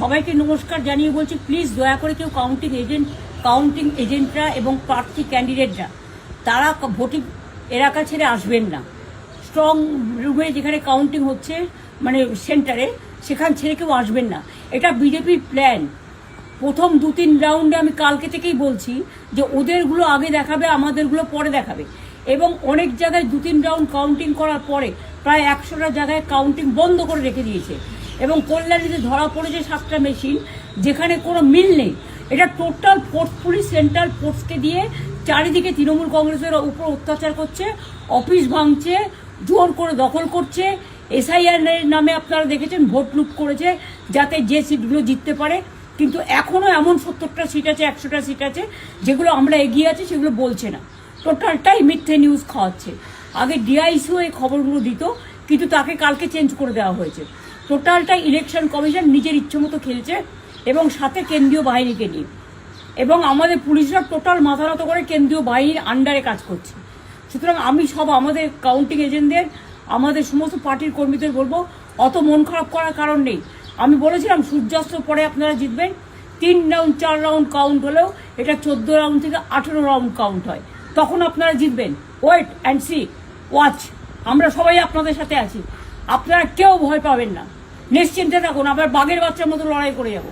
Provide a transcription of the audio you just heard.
সবাইকে নমস্কার জানিয়ে বলছি, প্লিজ দয়া করে কেউ কাউন্টিং এজেন্টরা এবং প্রার্থী ক্যান্ডিডেটরা তারা ভোটিং এলাকা ছেড়ে আসবেন না। স্ট্রং রুমে যেখানে কাউন্টিং হচ্ছে মানে সেন্টারে, সেখান ছেড়ে কেউ আসবেন না। এটা বিজেপির প্ল্যান। প্রথম 2-3 রাউন্ডে আমি কালকে থেকেই বলছি যে ওদেরগুলো আগে দেখাবে, আমাদেরগুলো পরে দেখাবে। এবং অনেক জায়গায় 2-3 রাউন্ড কাউন্টিং করার পরে প্রায় 100টা জায়গায় কাউন্টিং বন্ধ করে রেখে দিয়েছে। এবং কল্যাণীতে ধরা পড়েছে 7টা মেশিন, যেখানে কোনো মিল নেই। এটা টোটাল ফোর্সফুলি সেন্ট্রাল ফোর্সকে দিয়ে চারিদিকে তৃণমূল কংগ্রেসের উপর অত্যাচার করছে, অফিস ভাঙছে, জোর করে দখল করছে। এসআইআর নামে আপনারা দেখেছেন ভোট লুট করেছে যাতে যে সিটগুলো জিততে পারে। কিন্তু এখনও এমন 70টা সিট আছে, 100টা সিট আছে যেগুলো আমরা এগিয়ে আছি, সেগুলো বলছে না। টোটালটাই মিথ্যে নিউজ খাওয়াচ্ছে। আগে ডিআইসিও এই খবরগুলো দিত, কিন্তু তাকে কালকে চেঞ্জ করে দেওয়া হয়েছে। টোটালটাই ইলেকশন কমিশন নিজের ইচ্ছে মতো খেলছে এবং সাথে কেন্দ্রীয় বাহিনীকে নিয়ে। এবং আমাদের পুলিশরা টোটাল মাথা নত করে কেন্দ্রীয় বাহিনীর আন্ডারে কাজ করছে। সুতরাং আমি আমাদের কাউন্টিং এজেন্টদের, আমাদের সমস্ত পার্টির কর্মীদের বলবো, অত মন খারাপ করার কারণ নেই। আমি বলেছিলাম সূর্যাস্ত পরে আপনারা জিতবেন। 3 রাউন্ড 4 রাউন্ড কাউন্ট হলেও এটা 14 রাউন্ড থেকে 18 রাউন্ড কাউন্ট হয়, তখন আপনারা জিতবেন। Wait and see, watch. আমরা সবাই আপনাদের সাথে আছি, আপনারা কেউ ভয় পাবেন না, নিশ্চিন্তে থাকুন। আবার বাঘের বাচ্চার মতো লড়াই করে যাবো।